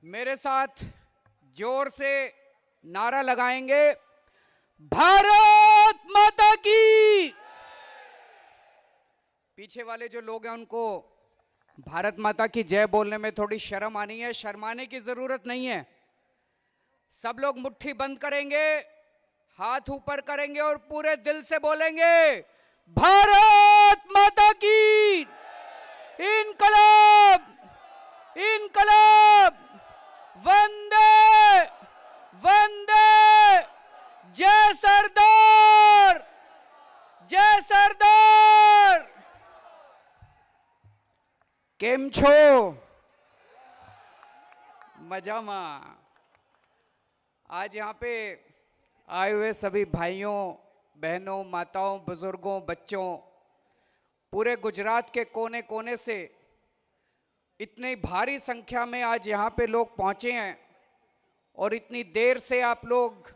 मेरे साथ जोर से नारा लगाएंगे, भारत माता की। पीछे वाले जो लोग हैं उनको भारत माता की जय बोलने में थोड़ी शर्म आनी है। शर्माने की जरूरत नहीं है। सब लोग मुट्ठी बंद करेंगे, हाथ ऊपर करेंगे और पूरे दिल से बोलेंगे, भारत माता की। इनकलाब, इनकलाब, वंदे वंदे, जय सरदार, जय सरदार। केम छो? मजामा। आज यहाँ पे आए हुए सभी भाइयों, बहनों, माताओं, बुजुर्गों, बच्चों, पूरे गुजरात के कोने कोने से इतनी भारी संख्या में आज यहाँ पे लोग पहुँचे हैं और इतनी देर से आप लोग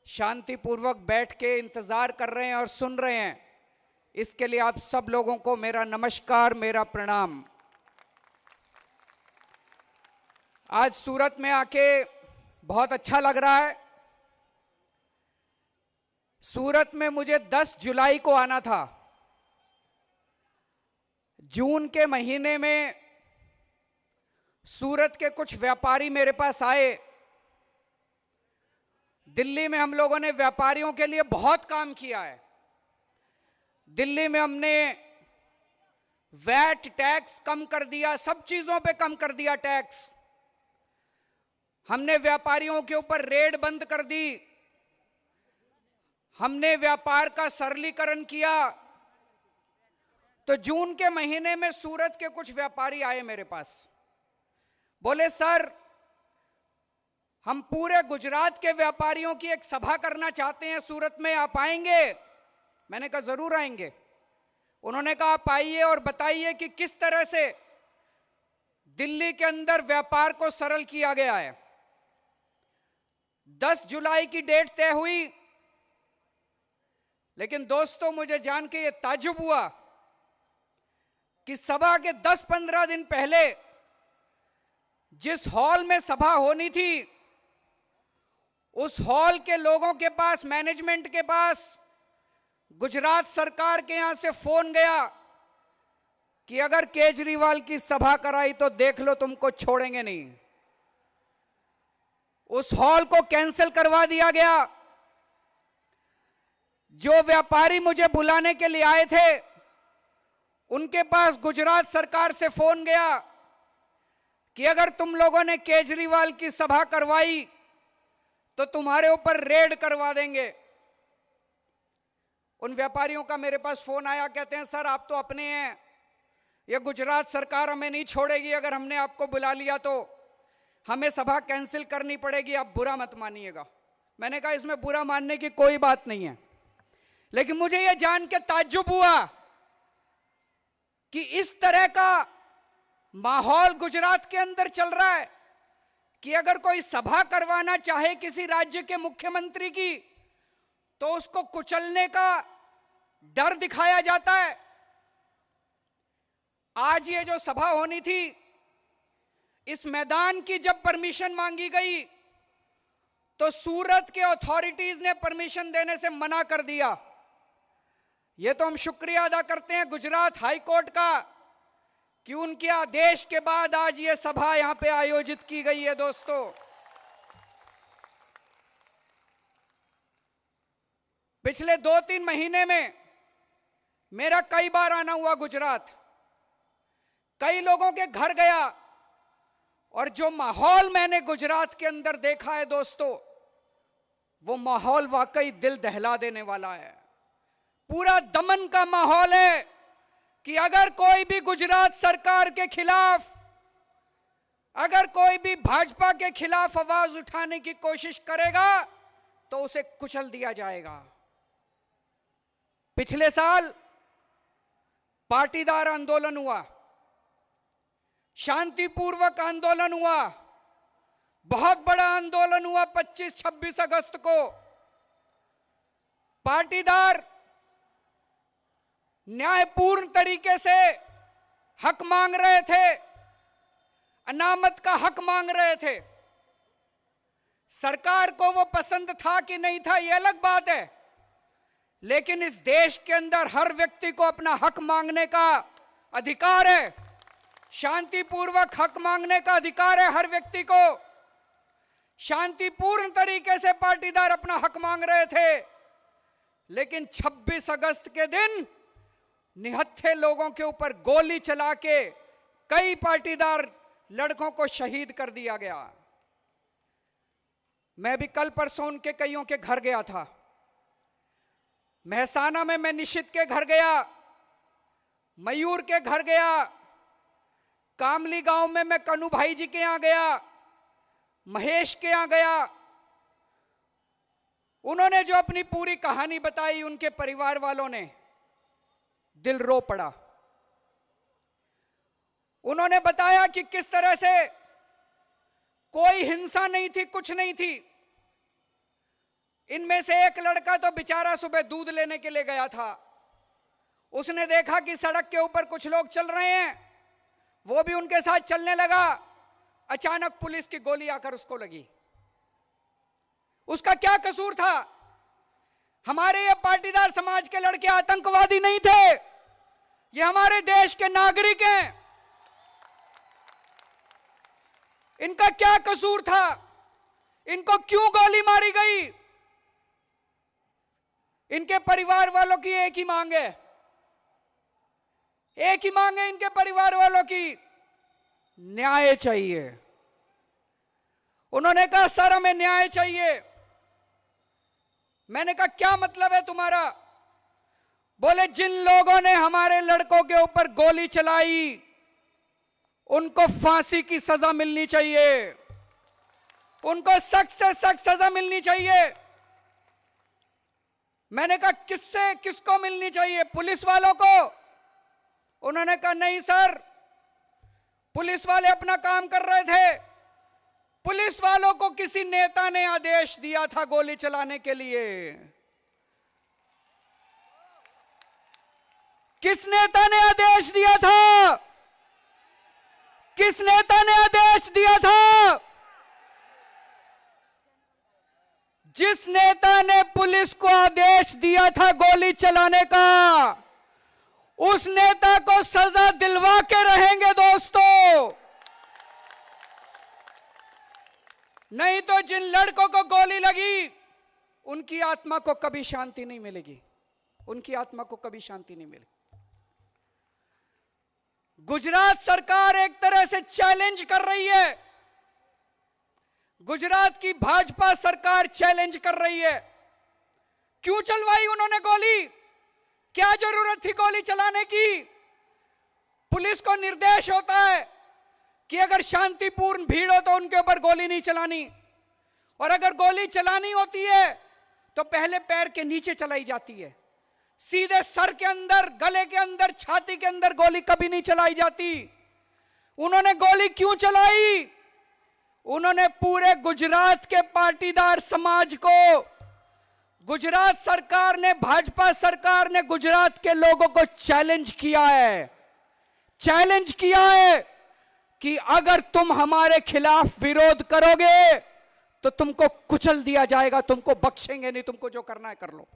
शांतिपूर्वक बैठ के इंतज़ार कर रहे हैं और सुन रहे हैं। इसके लिए आप सब लोगों को मेरा नमस्कार, मेरा प्रणाम। आज सूरत में आके बहुत अच्छा लग रहा है। सूरत में मुझे 10 जुलाई को आना था। जून के महीने में सूरत के कुछ व्यापारी मेरे पास आए। दिल्ली में हम लोगों ने व्यापारियों के लिए बहुत काम किया है। दिल्ली में हमने वैट टैक्स कम कर दिया, सब चीजों पे कम कर दिया टैक्स। हमने व्यापारियों के ऊपर रेड बंद कर दी। हमने व्यापार का सरलीकरण किया। तो जून के महीने में सूरत के कुछ व्यापारी आए मेरे पास, बोले सर हम पूरे गुजरात के व्यापारियों की एक सभा करना चाहते हैं सूरत में, आप आएंगे? मैंने कहा जरूर आएंगे। उन्होंने कहा आप आइए और बताइए कि किस तरह से दिल्ली के अंदर व्यापार को सरल किया गया है। 10 जुलाई की डेट तय हुई, लेकिन दोस्तों मुझे जान के ये ताज्जुब हुआ कि सभा के 10-15 दिन पहले जिस हॉल में सभा होनी थी, उस हॉल के लोगों के पास, मैनेजमेंट के पास, गुजरात सरकार के यहां से फोन गया कि अगर केजरीवाल की सभा कराई तो देख लो तुमको छोड़ेंगे नहीं। उस हॉल को कैंसिल करवा दिया गया। जो व्यापारी मुझे बुलाने के लिए आए थे, उनके पास गुजरात सरकार से फोन गया कि अगर तुम लोगों ने केजरीवाल की सभा करवाई तो तुम्हारे ऊपर रेड करवा देंगे। उन व्यापारियों का मेरे पास फोन आया, कहते हैं सर आप तो अपने हैं, ये गुजरात सरकार हमें नहीं छोड़ेगी। अगर हमने आपको बुला लिया तो हमें सभा कैंसिल करनी पड़ेगी, आप बुरा मत मानिएगा। मैंने कहा इसमें बुरा मानने की कोई बात नहीं है, लेकिन मुझे यह जान के ताज्जुब हुआ कि इस तरह का माहौल गुजरात के अंदर चल रहा है कि अगर कोई सभा करवाना चाहे किसी राज्य के मुख्यमंत्री की, तो उसको कुचलने का डर दिखाया जाता है। आज ये जो सभा होनी थी, इस मैदान की जब परमिशन मांगी गई तो सूरत के अथॉरिटीज ने परमिशन देने से मना कर दिया। ये तो हम शुक्रिया अदा करते हैं गुजरात हाई कोर्ट का कि उनके आदेश के बाद आज ये सभा यहां पे आयोजित की गई है। दोस्तों, पिछले 2-3 महीने में मेरा कई बार आना हुआ गुजरात, कई लोगों के घर गया, और जो माहौल मैंने गुजरात के अंदर देखा है दोस्तों, वो माहौल वाकई दिल दहला देने वाला है। पूरा दमन का माहौल है कि अगर कोई भी गुजरात सरकार के खिलाफ, अगर कोई भी भाजपा के खिलाफ आवाज उठाने की कोशिश करेगा तो उसे कुचल दिया जाएगा। पिछले साल पाटीदार आंदोलन हुआ, शांतिपूर्वक आंदोलन हुआ, बहुत बड़ा आंदोलन हुआ 25-26 अगस्त को। पाटीदार न्यायपूर्ण तरीके से हक मांग रहे थे। अनामत का हक मांग रहे थे। सरकार को वो पसंद था कि नहीं था, ये अलग बात है, लेकिन इस देश के अंदर हर व्यक्ति को अपना हक मांगने का अधिकार है। शांतिपूर्वक हक मांगने का अधिकार है हर व्यक्ति को। शांतिपूर्ण तरीके से पाटीदार अपना हक मांग रहे थे, लेकिन 26 अगस्त के दिन निहत्थे लोगों के ऊपर गोली चला के कई पाटीदार लड़कों को शहीद कर दिया गया। मैं भी कल परसों उनके कईयों के घर गया था। मेहसाना में मैं निशित के घर गया, मयूर के घर गया, कामली गांव में मैं कन्नू भाई जी के यहां गया, महेश के यहां गया। उन्होंने जो अपनी पूरी कहानी बताई, उनके परिवार वालों ने दिल रो पड़ा। उन्होंने बताया कि किस तरह से कोई हिंसा नहीं थी, कुछ नहीं थी। इनमें से एक लड़का तो बेचारा सुबह दूध लेने के लिए गया था। उसने देखा कि सड़क के ऊपर कुछ लोग चल रहे हैं, वो भी उनके साथ चलने लगा। अचानक पुलिस की गोली आकर उसको लगी। उसका क्या कसूर था? हमारे ये पाटीदार समाज के लड़के आतंकवादी नहीं थे, ये हमारे देश के नागरिक हैं। इनका क्या कसूर था? इनको क्यों गोली मारी गई? इनके परिवार वालों की एक ही मांग है, एक ही मांग है इनके परिवार वालों की, न्याय चाहिए। उन्होंने कहा सर हमें न्याय चाहिए। मैंने कहा क्या मतलब है तुम्हारा? बोले जिन लोगों ने हमारे लड़कों के ऊपर गोली चलाई उनको फांसी की सजा मिलनी चाहिए, उनको सख्त से सख्त सजा मिलनी चाहिए। मैंने कहा किसको मिलनी चाहिए? पुलिस वालों को? उन्होंने कहा नहीं सर, पुलिस वाले अपना काम कर रहे थे, पुलिस वालों को किसी नेता ने आदेश दिया था गोली चलाने के लिए। किस नेता ने आदेश दिया था? किस नेता ने आदेश दिया था? जिस नेता ने पुलिस को आदेश दिया था गोली चलाने का, उस नेता को सजा दिलवा के रहेंगे दोस्तों। नहीं तो जिन लड़कों को गोली लगी उनकी आत्मा को कभी शांति नहीं मिलेगी, उनकी आत्मा को कभी शांति नहीं मिलेगी। गुजरात सरकार एक तरह से चैलेंज कर रही है, गुजरात की भाजपा सरकार चैलेंज कर रही है। क्यों चलवाई उन्होंने गोली? क्या जरूरत थी गोली चलाने की? पुलिस को निर्देश होता है कि अगर शांतिपूर्ण भीड़ हो तो उनके ऊपर गोली नहीं चलानी, और अगर गोली चलानी होती है तो पहले पैर के नीचे चलाई जाती है, सीधे सर के अंदर, गले के अंदर, छाती के अंदर गोली कभी नहीं चलाई जाती। उन्होंने गोली क्यों चलाई? उन्होंने पूरे गुजरात के पाटीदार समाज को, गुजरात सरकार ने, भाजपा सरकार ने गुजरात के लोगों को चैलेंज किया है, चैलेंज किया है कि अगर तुम हमारे खिलाफ विरोध करोगे तो तुमको कुचल दिया जाएगा, तुमको बख्शेंगे नहीं, तुमको जो करना है कर लो।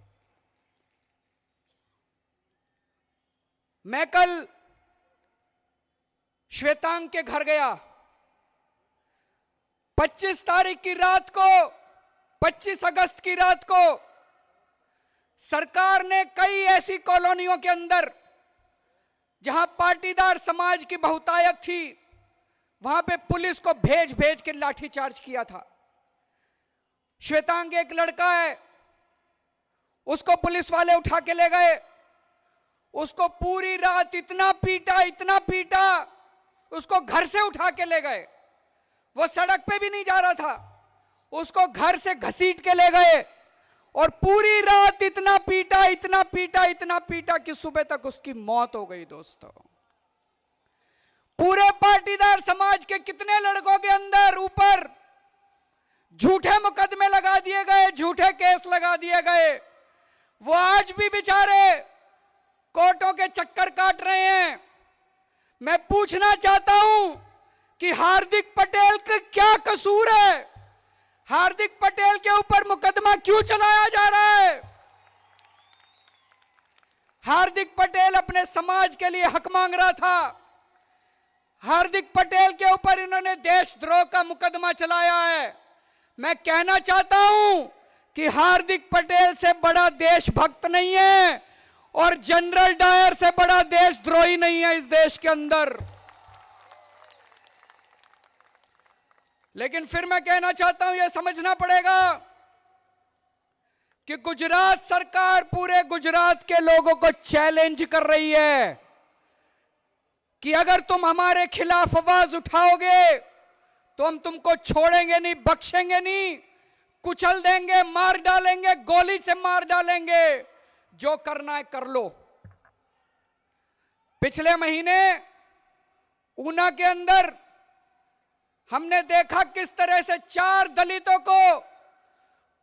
मैं कल श्वेतांग के घर गया। 25 तारीख की रात को, 25 अगस्त की रात को सरकार ने कई ऐसी कॉलोनियों के अंदर जहां पाटीदार समाज की बहुतायत थी, वहां पे पुलिस को भेज भेज के लाठीचार्ज किया था। श्वेतांग एक लड़का है, उसको पुलिस वाले उठा के ले गए, उसको पूरी रात इतना पीटा, इतना पीटा, उसको घर से उठा के ले गए। वो सड़क पे भी नहीं जा रहा था, उसको घर से घसीट के ले गए और पूरी रात इतना पीटा, इतना पीटा, इतना पीटा कि सुबह तक उसकी मौत हो गई। दोस्तों, पूरे पाटीदार समाज के कितने लड़कों के अंदर ऊपर झूठे मुकदमे लगा दिए गए, झूठे केस लगा दिए गए। वो आज भी बेचारे कोर्टों के चक्कर काट रहे हैं। मैं पूछना चाहता हूं कि हार्दिक पटेल का क्या कसूर है, हार्दिक पटेल के ऊपर मुकदमा क्यों चलाया जा रहा है। हार्दिक पटेल अपने समाज के लिए हक मांग रहा था, हार्दिक पटेल के ऊपर इन्होंने देशद्रोह का मुकदमा चलाया है। मैं कहना चाहता हूं कि हार्दिक पटेल से बड़ा देशभक्त नहीं है और जनरल डायर से बड़ा देशद्रोही नहीं है इस देश के अंदर। लेकिन फिर मैं कहना चाहता हूं, यह समझना पड़ेगा कि गुजरात सरकार पूरे गुजरात के लोगों को चैलेंज कर रही है कि अगर तुम हमारे खिलाफ आवाज उठाओगे तो हम तुमको छोड़ेंगे नहीं, बख्शेंगे नहीं, कुचल देंगे, मार डालेंगे, गोली से मार डालेंगे, जो करना है कर लो। पिछले महीने ऊना के अंदर हमने देखा किस तरह से 4 दलितों को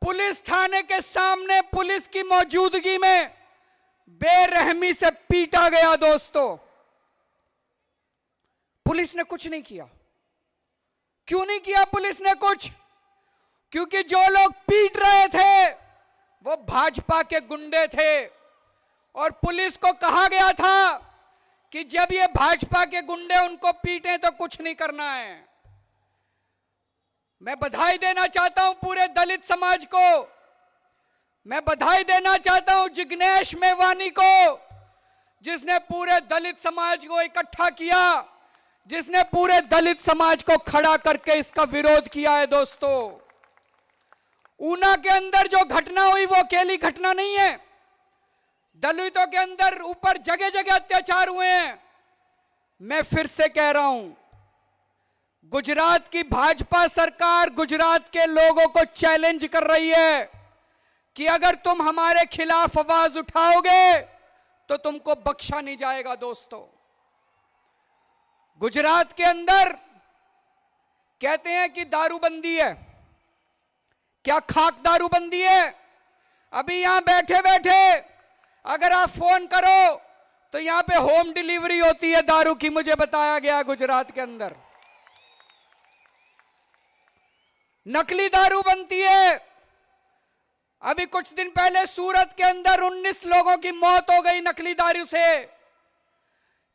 पुलिस थाने के सामने पुलिस की मौजूदगी में बेरहमी से पीटा गया। दोस्तों, पुलिस ने कुछ नहीं किया। क्यों नहीं किया पुलिस ने कुछ? क्योंकि जो लोग पीट रहे थे वो भाजपा के गुंडे थे और पुलिस को कहा गया था कि जब ये भाजपा के गुंडे उनको पीटें तो कुछ नहीं करना है। मैं बधाई देना चाहता हूं पूरे दलित समाज को, मैं बधाई देना चाहता हूं जिग्नेश मेवानी को, जिसने पूरे दलित समाज को इकट्ठा किया, जिसने पूरे दलित समाज को खड़ा करके इसका विरोध किया है। दोस्तों, ऊना के अंदर जो घटना हुई वो अकेली घटना नहीं है। दलितों के अंदर ऊपर जगह जगह अत्याचार हुए हैं। मैं फिर से कह रहा हूं, गुजरात की भाजपा सरकार गुजरात के लोगों को चैलेंज कर रही है कि अगर तुम हमारे खिलाफ आवाज उठाओगे तो तुमको बख्शा नहीं जाएगा। दोस्तों, गुजरात के अंदर कहते हैं कि दारूबंदी है। क्या खाक दारूबंदी है? अभी यहां बैठे बैठे अगर आप फोन करो तो यहां पे होम डिलीवरी होती है दारू की, मुझे बताया गया गुजरात के अंदर। नकली दारू बनती है। अभी कुछ दिन पहले सूरत के अंदर 19 लोगों की मौत हो गई नकली दारू से।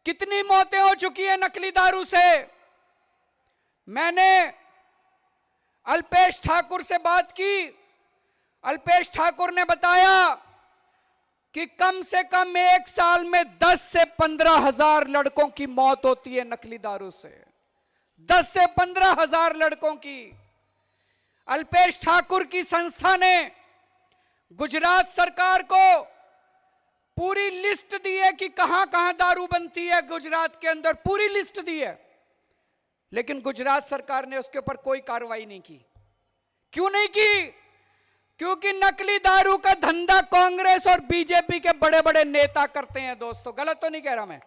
कितनी मौतें हो चुकी है नकली दारू से? मैंने अल्पेश ठाकुर से बात की। अल्पेश ठाकुर ने बताया कि कम से कम एक साल में 10 से 15 हजार लड़कों की मौत होती है नकली दारू से। 10 से 15 हजार लड़कों की। अल्पेश ठाकुर की संस्था ने गुजरात सरकार को पूरी लिस्ट दी है कि कहां कहां दारू बनती है गुजरात के अंदर, पूरी लिस्ट दी है। लेकिन गुजरात सरकार ने उसके ऊपर कोई कार्रवाई नहीं की। क्यों नहीं की? क्योंकि नकली दारू का धंधा कांग्रेस और बीजेपी के बड़े बड़े नेता करते हैं। दोस्तों, गलत तो नहीं कह रहा मैं?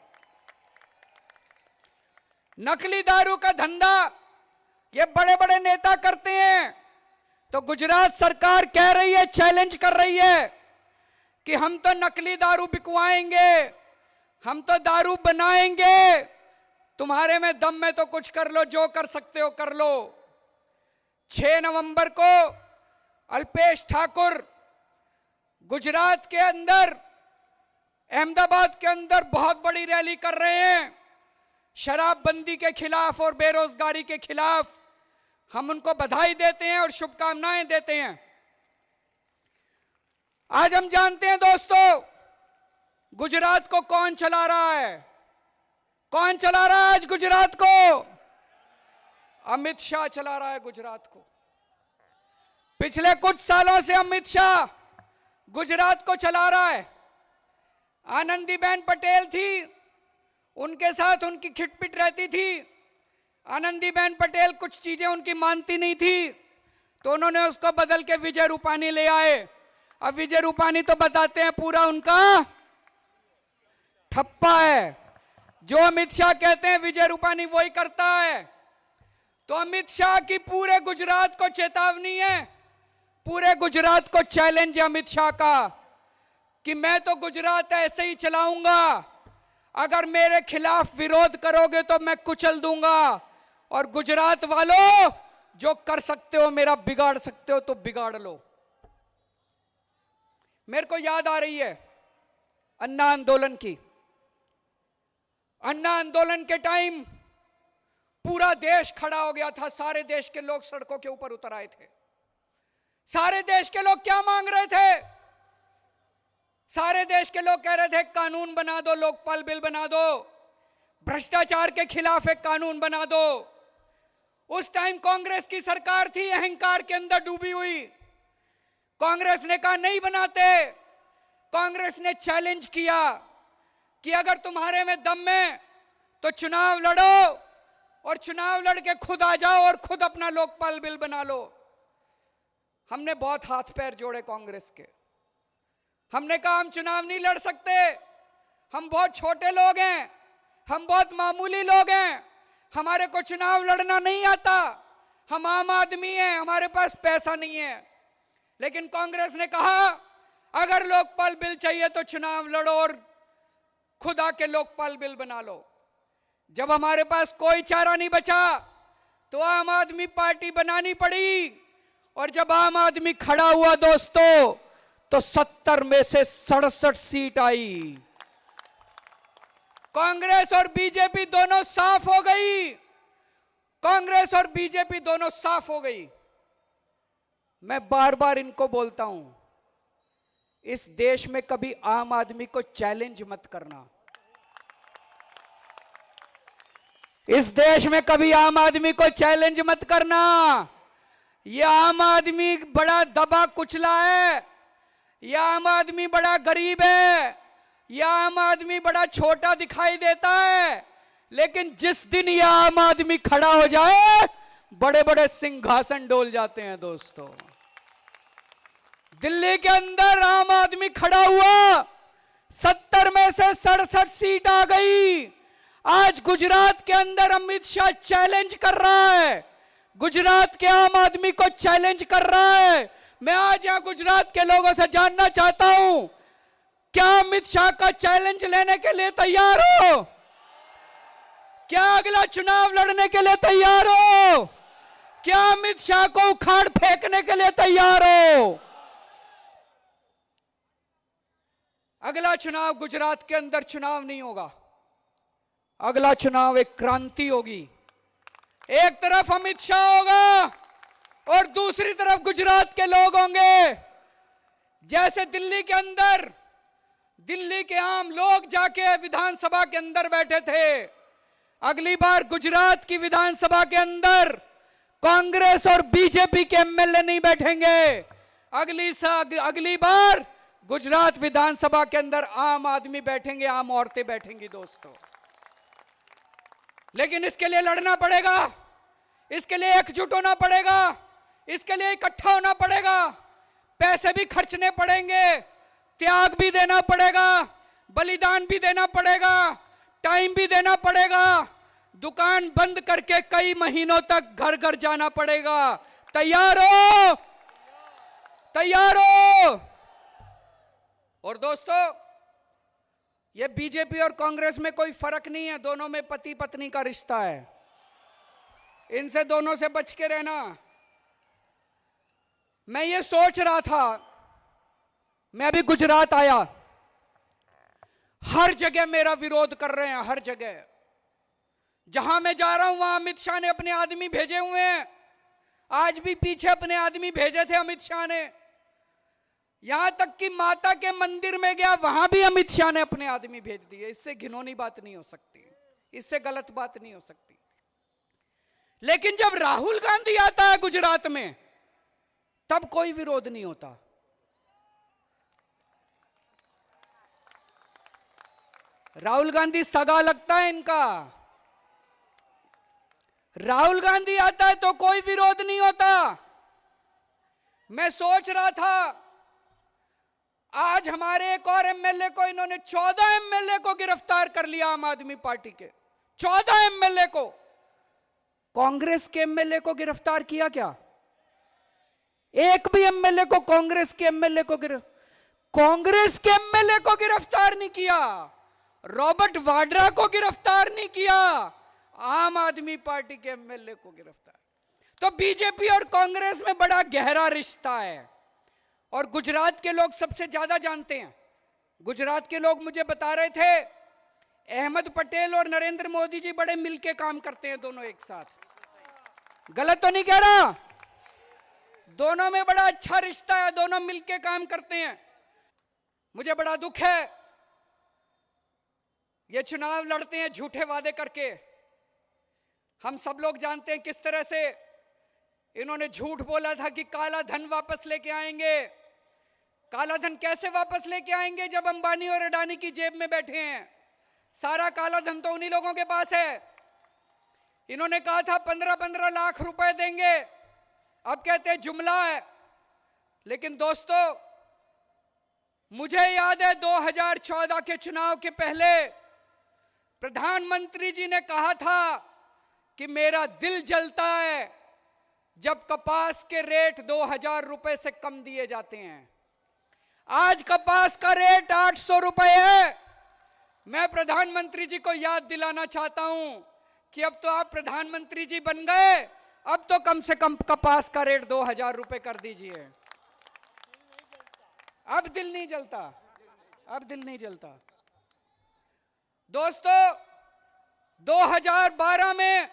नकली दारू का धंधा ये बड़े बड़े नेता करते हैं। तो गुजरात सरकार कह रही है, चैलेंज कर रही है कि हम तो नकली दारू बिकवाएंगे, हम तो दारू बनाएंगे, तुम्हारे में दम में तो कुछ कर लो, जो कर सकते हो कर लो। 6 नवंबर को अल्पेश ठाकुर गुजरात के अंदर, अहमदाबाद के अंदर बहुत बड़ी रैली कर रहे हैं शराबबंदी के खिलाफ और बेरोजगारी के खिलाफ। हम उनको बधाई देते हैं और शुभकामनाएं देते हैं। आज हम जानते हैं दोस्तों, गुजरात को कौन चला रहा है? कौन चला रहा है आज गुजरात को? अमित शाह चला रहा है गुजरात को। पिछले कुछ सालों से अमित शाह गुजरात को चला रहा है। आनंदीबेन पटेल थी, उनके साथ उनकी खिटपिट रहती थी। आनंदीबेन पटेल कुछ चीजें उनकी मानती नहीं थी तो उन्होंने उसको बदल के विजय रूपानी ले आए। अब विजय रूपानी तो बताते हैं पूरा उनका ठप्पा है। जो अमित शाह कहते हैं विजय रूपानी वही करता है। तो अमित शाह की पूरे गुजरात को चेतावनी है, पूरे गुजरात को चैलेंज है अमित शाह का कि मैं तो गुजरात ऐसे ही चलाऊंगा, अगर मेरे खिलाफ विरोध करोगे तो मैं कुचल दूंगा। और गुजरात वालों, जो कर सकते हो मेरा बिगाड़ सकते हो तो बिगाड़ लो। मेरे को याद आ रही है अन्ना आंदोलन की। अन्ना आंदोलन के टाइम पूरा देश खड़ा हो गया था, सारे देश के लोग सड़कों के ऊपर उतर आए थे। सारे देश के लोग क्या मांग रहे थे? सारे देश के लोग कह रहे थे कानून बना दो, लोकपाल बिल बना दो, भ्रष्टाचार के खिलाफ एक कानून बना दो। उस टाइम कांग्रेस की सरकार थी, अहंकार के अंदर डूबी हुई। कांग्रेस ने कहा नहीं बनाते। कांग्रेस ने चैलेंज किया कि अगर तुम्हारे में दम है तो चुनाव लड़ो, और चुनाव लड़के खुद आ जाओ और खुद अपना लोकपाल बिल बना लो। हमने बहुत हाथ पैर जोड़े कांग्रेस के। हमने कहा हम चुनाव नहीं लड़ सकते, हम बहुत छोटे लोग हैं, हम बहुत मामूली लोग हैं, हमारे को चुनाव लड़ना नहीं आता, हम आम आदमी हैं, हमारे पास पैसा नहीं है। लेकिन कांग्रेस ने कहा अगर लोकपाल बिल चाहिए तो चुनाव लड़ो और खुद आके लोकपाल बिल बना लो। जब हमारे पास कोई चारा नहीं बचा तो आम आदमी पार्टी बनानी पड़ी, और जब आम आदमी खड़ा हुआ दोस्तों तो 70 में से 67 सीट आई। कांग्रेस और बीजेपी दोनों साफ हो गई। कांग्रेस और बीजेपी दोनों साफ हो गई। मैं बार बार इनको बोलता हूं, इस देश में कभी आम आदमी को चैलेंज मत करना। इस देश में कभी आम आदमी को चैलेंज मत करना। यह आम आदमी बड़ा दबा कुचला है, यह आम आदमी बड़ा गरीब है, यह आम आदमी बड़ा छोटा दिखाई देता है। लेकिन जिस दिन यह आम आदमी खड़ा हो जाए बड़े बड़े सिंहासन डोल जाते हैं दोस्तों। दिल्ली के अंदर आम आदमी खड़ा हुआ, 70 में से 67 सीट आ गई। आज गुजरात के अंदर अमित शाह चैलेंज कर रहा है, गुजरात के आम आदमी को चैलेंज कर रहा है। मैं आज यहां गुजरात के लोगों से जानना चाहता हूं, क्या अमित शाह का चैलेंज लेने के लिए तैयार हो? क्या अगला चुनाव लड़ने के लिए तैयार हो? क्या अमित शाह को उखाड़ फेंकने के लिए तैयार हो? अगला चुनाव गुजरात के अंदर चुनाव नहीं होगा, अगला चुनाव एक क्रांति होगी। एक तरफ अमित शाह होगा और दूसरी तरफ गुजरात के लोग होंगे। जैसे दिल्ली के अंदर दिल्ली के आम लोग जाके विधानसभा के अंदर बैठे थे, अगली बार गुजरात की विधानसभा के अंदर कांग्रेस और बीजेपी के एमएलए नहीं बैठेंगे। अगली बार गुजरात विधानसभा के अंदर आम आदमी बैठेंगे, आम औरतें बैठेंगी दोस्तों। लेकिन इसके लिए लड़ना पड़ेगा, इसके लिए एकजुट होना पड़ेगा, इसके लिए इकट्ठा होना पड़ेगा, पैसे भी खर्चने पड़ेंगे, त्याग भी देना पड़ेगा, बलिदान भी देना पड़ेगा, टाइम भी देना पड़ेगा, दुकान बंद करके कई महीनों तक घर घर जाना पड़ेगा। तैयार हो? तैयार हो? और दोस्तों, ये बीजेपी और कांग्रेस में कोई फर्क नहीं है, दोनों में पति पत्नी का रिश्ता है। इनसे दोनों से बच के रहना। मैं ये सोच रहा था, मैं अभी गुजरात आया, हर जगह मेरा विरोध कर रहे हैं, हर जगह जहां मैं जा रहा हूं वहां अमित शाह ने अपने आदमी भेजे हुए हैं। आज भी पीछे अपने आदमी भेजे थे अमित शाह ने। यहां तक कि माता के मंदिर में गया, वहां भी अमित शाह ने अपने आदमी भेज दिए। इससे घिनौनी बात नहीं हो सकती, इससे गलत बात नहीं हो सकती। लेकिन जब राहुल गांधी आता है गुजरात में, तब कोई विरोध नहीं होता। राहुल गांधी सगा लगता है इनका। राहुल गांधी आता है तो कोई विरोध नहीं होता। मैं सोच रहा था, आज हमारे एक और एमएलए को इन्होंने 14 एमएलए को गिरफ्तार कर लिया, आम आदमी पार्टी के 14 एमएलए को। कांग्रेस के एमएलए को गिरफ्तार किया क्या? एक भी एमएलए को, कांग्रेस के एमएलए को कांग्रेस के एमएलए को गिरफ्तार नहीं किया, रॉबर्ट वाड्रा को गिरफ्तार नहीं किया, आम आदमी पार्टी के एमएलए को गिरफ्तार। तो बीजेपी और कांग्रेस में बड़ा गहरा रिश्ता है और गुजरात के लोग सबसे ज्यादा जानते हैं। गुजरात के लोग मुझे बता रहे थे अहमद पटेल और नरेंद्र मोदी जी बड़े मिलके काम करते हैं दोनों एक साथ। गलत तो नहीं कह रहा? दोनों में बड़ा अच्छा रिश्ता है, दोनों मिलके काम करते हैं। मुझे बड़ा दुख है ये चुनाव लड़ते हैं झूठे वादे करके। हम सब लोग जानते हैं किस तरह से इन्होंने झूठ बोला था कि काला धन वापस लेके आएंगे। काला धन कैसे वापस लेके आएंगे जब अंबानी और अडानी की जेब में बैठे हैं? सारा काला धन तो उन्हीं लोगों के पास है। इन्होंने कहा था 15-15 लाख रुपए देंगे, अब कहते हैं जुमला है। लेकिन दोस्तों, मुझे याद है 2014 के चुनाव के पहले प्रधानमंत्री जी ने कहा था कि मेरा दिल जलता है जब कपास के रेट 2000 रुपए से कम दिए जाते हैं। आज कपास का रेट 800 रुपए है। मैं प्रधानमंत्री जी को याद दिलाना चाहता हूं कि अब तो आप प्रधानमंत्री जी बन गए, अब तो कम से कम कपास का रेट 2000 रुपए कर दीजिए। अब दिल नहीं जलता, अब दिल नहीं जलता। दोस्तों, 2012 में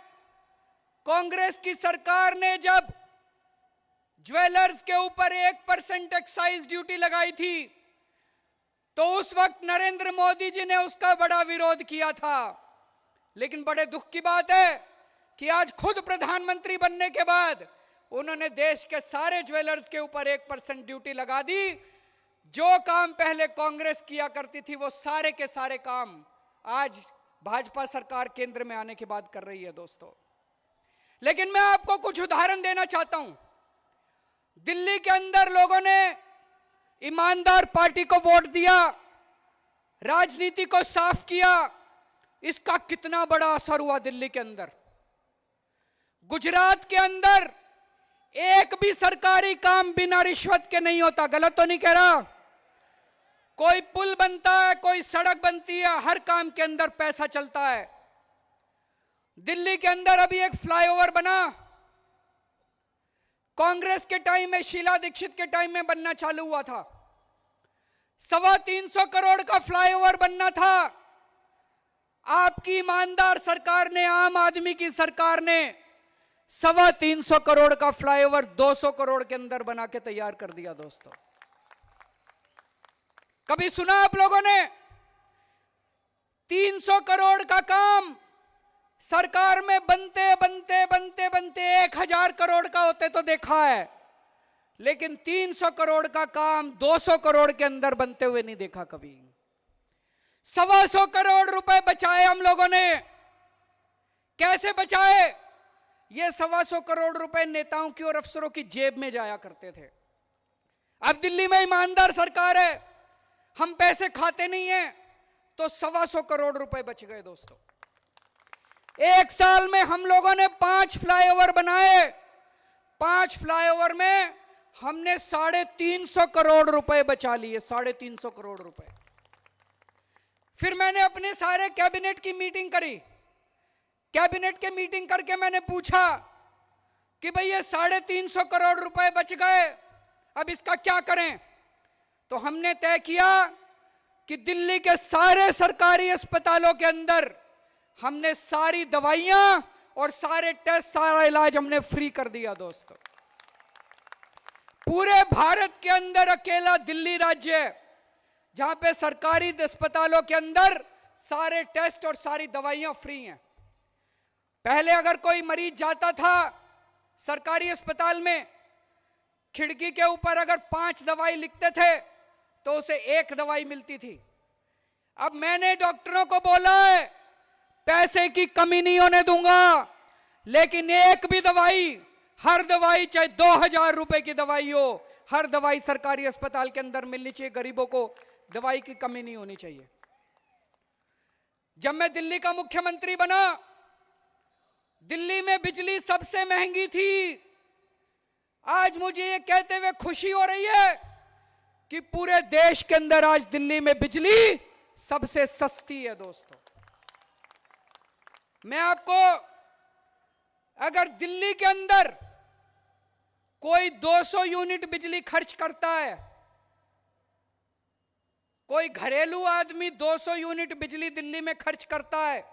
कांग्रेस की सरकार ने जब ज्वेलर्स के ऊपर 1% एक्साइज ड्यूटी लगाई थी तो उस वक्त नरेंद्र मोदी जी ने उसका बड़ा विरोध किया था। लेकिन बड़े दुख की बात है कि आज खुद प्रधानमंत्री बनने के बाद उन्होंने देश के सारे ज्वेलर्स के ऊपर 1% ड्यूटी लगा दी। जो काम पहले कांग्रेस किया करती थी वो सारे के सारे काम आज भाजपा सरकार केंद्र में आने के बाद कर रही है दोस्तों। लेकिन मैं आपको कुछ उदाहरण देना चाहता हूं। दिल्ली के अंदर लोगों ने ईमानदार पार्टी को वोट दिया, राजनीति को साफ किया, इसका कितना बड़ा असर हुआ दिल्ली के अंदर। गुजरात के अंदर एक भी सरकारी काम बिना रिश्वत के नहीं होता। गलत तो नहीं कह रहा? कोई पुल बनता है, कोई सड़क बनती है, हर काम के अंदर पैसा चलता है। दिल्ली के अंदर अभी एक फ्लाईओवर बना, कांग्रेस के टाइम में, शीला दीक्षित के टाइम में बनना चालू हुआ था। 325 करोड़ का फ्लाईओवर बनना था। आपकी ईमानदार सरकार ने, आम आदमी की सरकार ने 325 करोड़ का फ्लाईओवर 200 करोड़ के अंदर बना के तैयार कर दिया। दोस्तों, कभी सुना आप लोगों ने 300 करोड़ का काम सरकार में बनते बनते बनते बनते 1000 करोड़ का होते तो देखा है, लेकिन 300 करोड़ का काम 200 करोड़ के अंदर बनते हुए नहीं देखा कभी। 125 करोड़ रुपए बचाए हम लोगों ने। कैसे बचाए? ये 125 करोड़ रुपए नेताओं की और अफसरों की जेब में जाया करते थे। अब दिल्ली में ईमानदार सरकार है, हम पैसे खाते नहीं हैं, तो 125 करोड़ रुपए बच गए। दोस्तों, एक साल में हम लोगों ने 5 फ्लाईओवर बनाए। 5 फ्लाईओवर में हमने 350 करोड़ रुपए बचा लिए। 350 करोड़ रुपए। फिर मैंने अपने सारे कैबिनेट की मीटिंग करी। कैबिनेट की मीटिंग करके मैंने पूछा कि भाई ये 350 करोड़ रुपए बच गए, अब इसका क्या करें? तो हमने तय किया कि दिल्ली के सारे सरकारी अस्पतालों के अंदर हमने सारी दवाइयां और सारे टेस्ट, सारा इलाज हमने फ्री कर दिया। दोस्तों, पूरे भारत के अंदर अकेला दिल्ली राज्य है जहां पे सरकारी अस्पतालों के अंदर सारे टेस्ट और सारी दवाइयां फ्री हैं। पहले अगर कोई मरीज जाता था सरकारी अस्पताल में, खिड़की के ऊपर अगर 5 दवाई लिखते थे तो उसे 1 दवाई मिलती थी। अब मैंने डॉक्टरों को बोला है पैसे की कमी नहीं होने दूंगा, लेकिन एक भी दवाई, हर दवाई चाहे 2000 रुपए की दवाई हो, हर दवाई सरकारी अस्पताल के अंदर मिलनी चाहिए। गरीबों को दवाई की कमी नहीं होनी चाहिए। जब मैं दिल्ली का मुख्यमंत्री बना, दिल्ली में बिजली सबसे महंगी थी। आज मुझे ये कहते हुए खुशी हो रही है कि पूरे देश के अंदर आज दिल्ली में बिजली सबसे सस्ती है। दोस्तों, मैं आपको, अगर दिल्ली के अंदर कोई 200 यूनिट बिजली खर्च करता है, कोई घरेलू आदमी 200 यूनिट बिजली दिल्ली में खर्च करता है,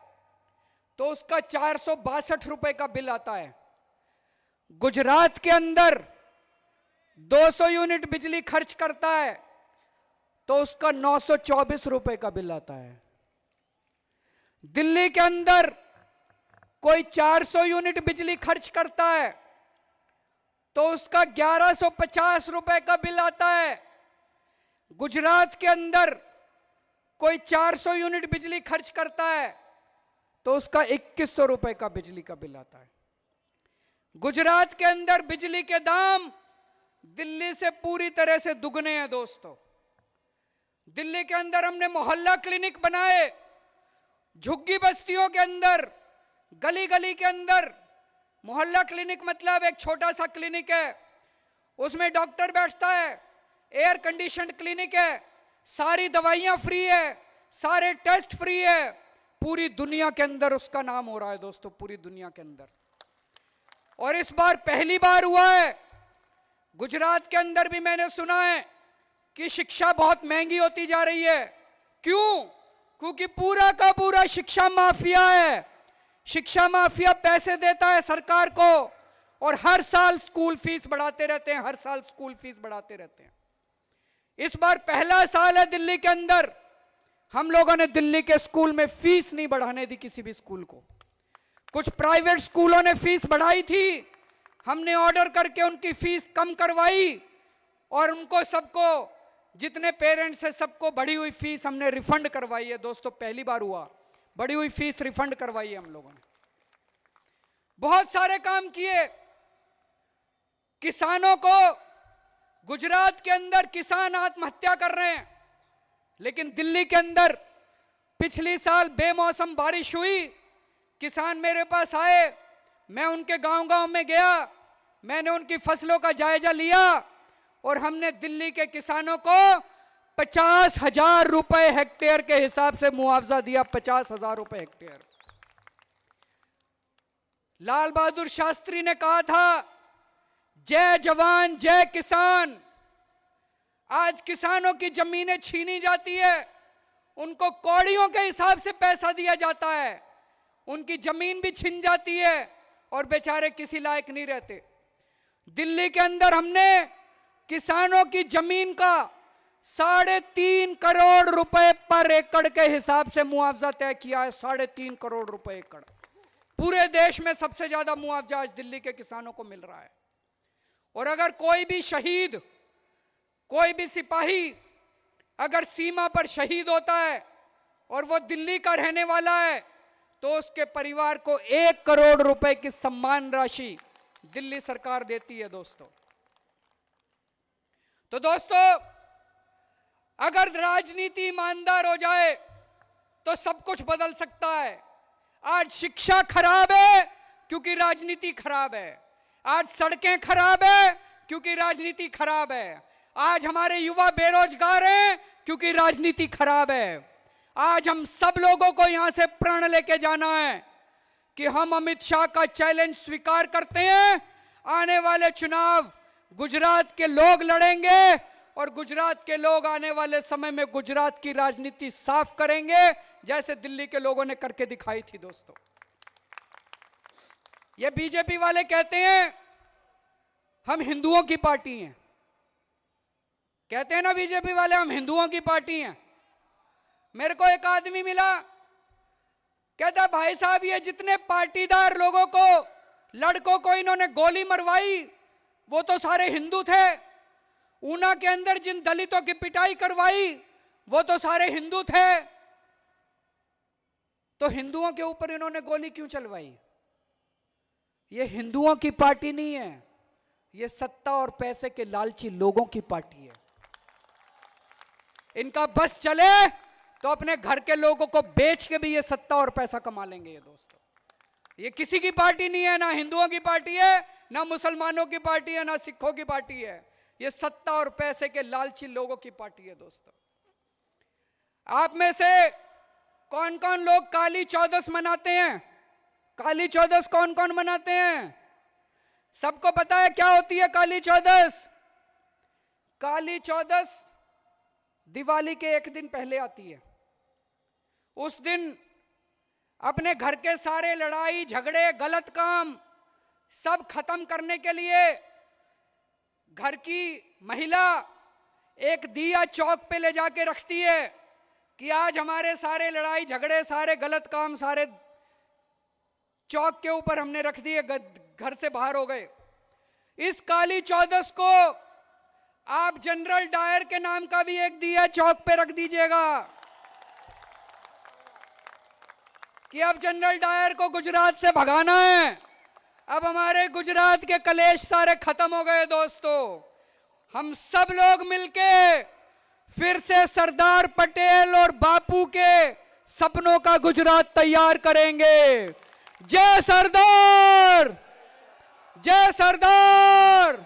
तो उसका 462 रुपए का बिल आता है। गुजरात के अंदर 200 यूनिट बिजली खर्च करता है तो उसका 924 रुपए का बिल आता है। दिल्ली के अंदर कोई 400 यूनिट बिजली खर्च करता है तो उसका 1150 रुपए का बिल आता है। गुजरात के अंदर कोई 400 यूनिट बिजली खर्च करता है तो उसका 2100 रुपए का बिजली का बिल आता है। गुजरात के अंदर बिजली के दाम दिल्ली से पूरी तरह से दुगने हैं दोस्तों। दिल्ली के अंदर हमने मोहल्ला क्लिनिक बनाए, झुग्गी बस्तियों के अंदर, गली गली के अंदर। मोहल्ला क्लिनिक मतलब एक छोटा सा क्लिनिक है, उसमें डॉक्टर बैठता है, एयर कंडीशन क्लिनिक है, सारी दवाइयां फ्री है, सारे टेस्ट फ्री है। पूरी दुनिया के अंदर उसका नाम हो रहा है दोस्तों, पूरी दुनिया के अंदर। और इस बार पहली बार हुआ है गुजरात के अंदर भी, मैंने सुना है कि शिक्षा बहुत महंगी होती जा रही है। क्यों? क्योंकि पूरा का पूरा शिक्षा माफिया है। शिक्षा माफिया पैसे देता है सरकार को और हर साल स्कूल फीस बढ़ाते रहते हैं, हर साल स्कूल फीस बढ़ाते रहते हैं। इस बार पहला साल है दिल्ली के अंदर, हम लोगों ने दिल्ली के स्कूल में फीस नहीं बढ़ाने दी किसी भी स्कूल को। कुछ प्राइवेट स्कूलों ने फीस बढ़ाई थी, हमने ऑर्डर करके उनकी फीस कम करवाई और उनको सबको, जितने पेरेंट्स हैं सबको बढ़ी हुई फीस हमने रिफंड करवाई है दोस्तों। पहली बार हुआ, बढ़ी हुई फीस रिफंड करवाई है हम लोगों ने। बहुत सारे काम किए किसानों को। गुजरात के अंदर किसान आत्महत्या कर रहे हैं, लेकिन दिल्ली के अंदर पिछली साल बेमौसम बारिश हुई, किसान मेरे पास आए, मैं उनके गांव गांव में गया, मैंने उनकी फसलों का जायजा लिया और हमने दिल्ली के किसानों को 50,000 रुपए हेक्टेयर के हिसाब से मुआवजा दिया। 50,000 रुपए हेक्टेयर। लाल बहादुर शास्त्री ने कहा था, जय जवान जय किसान। आज किसानों की जमीनें छीनी जाती है, उनको कौड़ियों के हिसाब से पैसा दिया जाता है, उनकी जमीन भी छिन जाती है और बेचारे किसी लायक नहीं रहते। दिल्ली के अंदर हमने किसानों की जमीन का 3.5 करोड़ रुपए पर एकड़ के हिसाब से मुआवजा तय किया है। 3.5 करोड़ रुपए एकड़। पूरे देश में सबसे ज्यादा मुआवजा आज दिल्ली के किसानों को मिल रहा है। और अगर कोई भी शहीद, कोई भी सिपाही अगर सीमा पर शहीद होता है और वो दिल्ली का रहने वाला है तो उसके परिवार को 1 करोड़ रुपए की सम्मान राशि दिल्ली सरकार देती है दोस्तों। तो दोस्तों, अगर राजनीति ईमानदार हो जाए तो सब कुछ बदल सकता है। आज शिक्षा खराब है क्योंकि राजनीति खराब है। आज सड़कें खराब है क्योंकि राजनीति खराब है। आज हमारे युवा बेरोजगार हैं क्योंकि राजनीति खराब है। आज हम सब लोगों को यहां से प्रण लेके जाना है कि हम अमित शाह का चैलेंज स्वीकार करते हैं। आने वाले चुनाव गुजरात के लोग लड़ेंगे और गुजरात के लोग आने वाले समय में गुजरात की राजनीति साफ करेंगे, जैसे दिल्ली के लोगों ने करके दिखाई थी दोस्तों। ये बीजेपी वाले कहते हैं हम हिंदुओं की पार्टी हैं, कहते हैं ना बीजेपी वाले हम हिंदुओं की पार्टी हैं। मेरे को एक आदमी मिला, कहता भाई साहब ये जितने पाटीदार लोगों को, लड़कों को इन्होंने गोली मरवाई वो तो सारे हिंदू थे। ऊना के अंदर जिन दलितों की पिटाई करवाई वो तो सारे हिंदू थे, तो हिंदुओं के ऊपर इन्होंने गोली क्यों चलवाई? ये हिंदुओं की पार्टी नहीं है, ये सत्ता और पैसे के लालची लोगों की पार्टी है। इनका बस चले तो अपने घर के लोगों को बेच के भी ये सत्ता और पैसा कमा लेंगे। ये दोस्तों, ये किसी की पार्टी नहीं है, ना हिंदुओं की पार्टी है, ना मुसलमानों की पार्टी है, ना सिखों की पार्टी है। ये सत्ता और पैसे के लालची लोगों की पार्टी है दोस्तों। आप में से कौन कौन लोग काली चौदस मनाते हैं? काली चौदस कौन कौन मनाते हैं? सबको पता है क्या होती है काली चौदस? काली चौदस दिवाली के एक दिन पहले आती है। उस दिन अपने घर के सारे लड़ाई झगड़े गलत काम सब खत्म करने के लिए घर की महिला एक दिया चौक पे ले जाके रखती है कि आज हमारे सारे लड़ाई झगड़े सारे गलत काम सारे चौक के ऊपर हमने रख दिए, घर से बाहर हो गए। इस काली चौदस को आप जनरल डायर के नाम का भी एक दिया चौक पे रख दीजिएगा कि अब जनरल डायर को गुजरात से भगाना है। अब हमारे गुजरात के कलेश सारे खत्म हो गए दोस्तों। हम सब लोग मिलके फिर से सरदार पटेल और बापू के सपनों का गुजरात तैयार करेंगे। जय सरदार, जय सरदार।